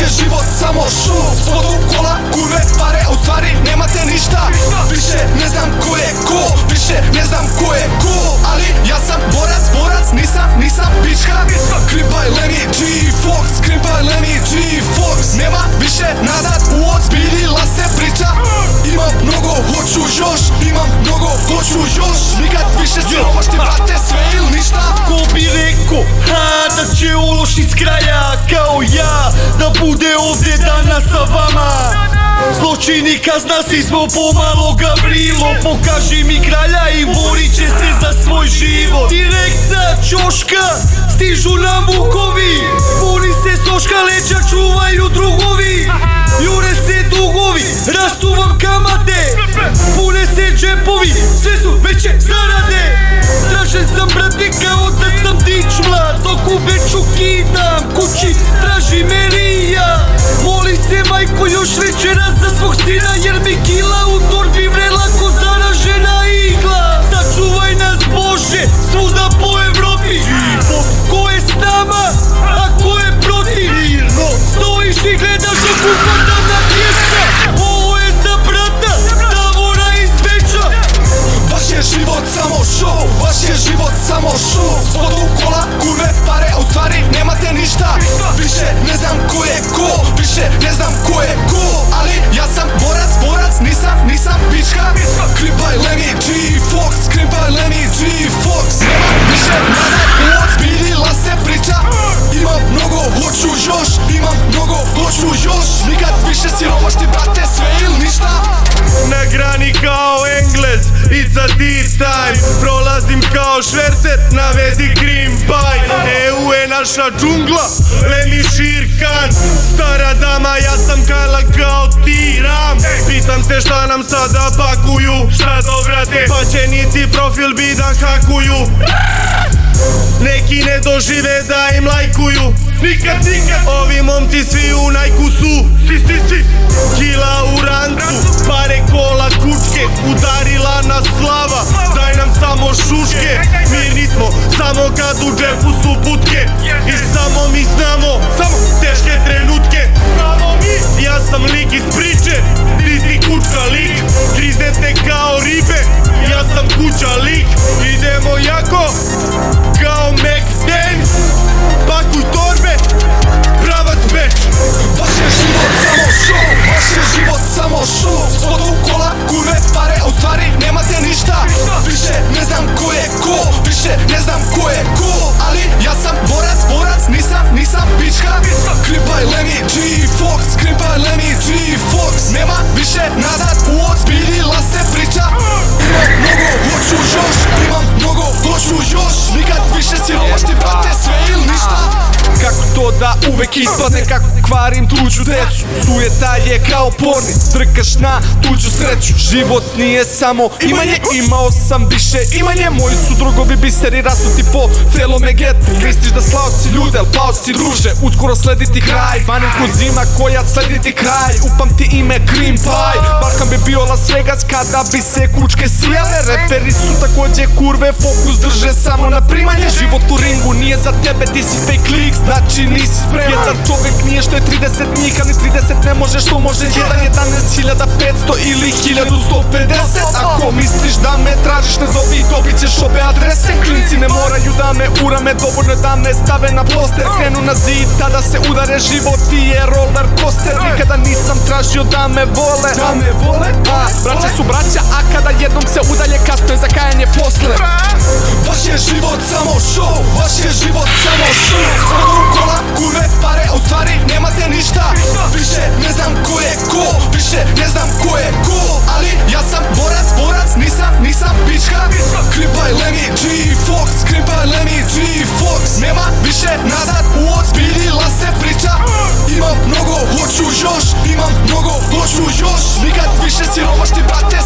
je život samo show. Spodu kola, kurve, pare, a u stvari nemate ništa. Više ne znam ko je ko, više ne znam ko je ko. Ali ja sam borac, nisam pička. Krimpaj Lemmy G-Fox, krimpaj Lemmy G-Fox. Nema više nazad, uozbiljila se priča. Imam mnogo, hoću još, nikad više siromašni brate, sve ili ništa. Ko bi rekao, da će ološ iz kraja kao ja da bude ovdje danas sa vama. Zločini kazna si smo pomalo Gavrilo. Pokaži mi kralja i borit će se za svoj život. Direkt sa ćoška stižu nam vukovi. Puni se soška, leđa čuvaju drugovi. Jure se dugovi, rastu vam kamate. Pune se džepovi, sve su veće zarade. Tražen sam brate kao da sam dić mlad. Dok u Beču kidam kući, traži Merija. Moli se majko još večeras za svog sina, jer mi kila u torbi vrela ko zaražena igla. Sačuvaj nas Bože, svuda po Evropi. Ko je s nama, a ko je protiv? Stojiš i gledaš dok upadam na tjesta. Ovo je za brata Davora iz Beča. Vaš je život samo show, vaš je život samo show. Spodu kola, kurve, pare, a u stvari nemate ništa. Više ne znam ko je ko, više ne znam ko je ko. Ali ja sam borac, nisam pička. Krimpaj Lemmy G-Fox, krimpaj Lemmy G-Fox. Nema više nazad, uozbiljila se priča. Imam mnogo, hoću još, nikad više siromašni brate, sve ili ništa. Na grani kao Englez, it's a deep time. Prolazim kao švercer, navezi krimpaj. EU je naša džungla, Lemmy Širkan. Stara dama, ja sam Kala kao tiram. Pitam se šta nam sada pakuju, šta dobrate. Paćenici profil bidan hakuju. Neki ne dožive da im lajkuju. Nikad, ovi momci svi u Nike su. Si kila u rancu, pare kola kučke. Udarila nas slava, daj nam samo šuške. Mi nismo samo kad u džepu su butke. I samo mi znamo, samo teške trenutke. Ja sam lik iz priče, ti si kučka lik. Griznete kao ribe, ja sam kuća lik. Idemo jako, kao McDance. Pakuj torbe, pravac Beč. Vaš je život samo show, vaš je život samo show. Spodu kola, kurve, pare, a u stvari nemate ništa. Više ne znam ko je ko, više ne znam ko je ko. Ali ja sam borac, nisam pička. Krimpaj Lemmy G-Fox, krimpaj Lemmy G-Fox. Nema više nazad, uozbiljila se priča. Imam mnogo, hoću još, nikad više siromašni brate, sve ili ništa. Kako to da uvek ispadne kako kvarim tuđu decu. Sujeta je kao porni, trkaš na tuđu sreću. Život nije samo imanje, imao sam više imanje. Moji su drugovi biseri rasuti po celome getu. Misliš da slao si ljude, al pao si druže. Uskoro sledi ti kraj, vanim ko zima koja sledi ti kraj. Upamti ime Krimpaj, Balkan bi bio Las Vegas kada bi se kučke sijale. Reperi su takođe kurve, fokus drže samo na primanje. Život u ringu nije za tebe, ti si fake lik, znači nisi spreman. Jedan čovek nije što je 30 njih, ali 30 ne može što može 1.11.500 ili 1.150. Ako misliš da me tražiš, ne zovi, dobit ćeš obe adrese. Klinci ne moraju da me urame, dovoljno da me stave na poster. Krenu na zid, tada se udare, život ti je roller coaster. Nikada nisam tražio da me vole, braća su braća, a kada jednom se udalje, kasno je za kajanje posle. Vaš je život samo show, vaš je život samo show. Spodu kola, kurve, pare, a u stvari nemate ništa. Više ne znam ko je ko, više ne znam ko je ko. Ali ja sam borac, nisam pička. Krimpaj Lemmy G-Fox, krimpaj Lemmy G-Fox. Nema više nazad, uozbiljila se priča. Imam mnogo, hoću još, nikad više siromašni brate,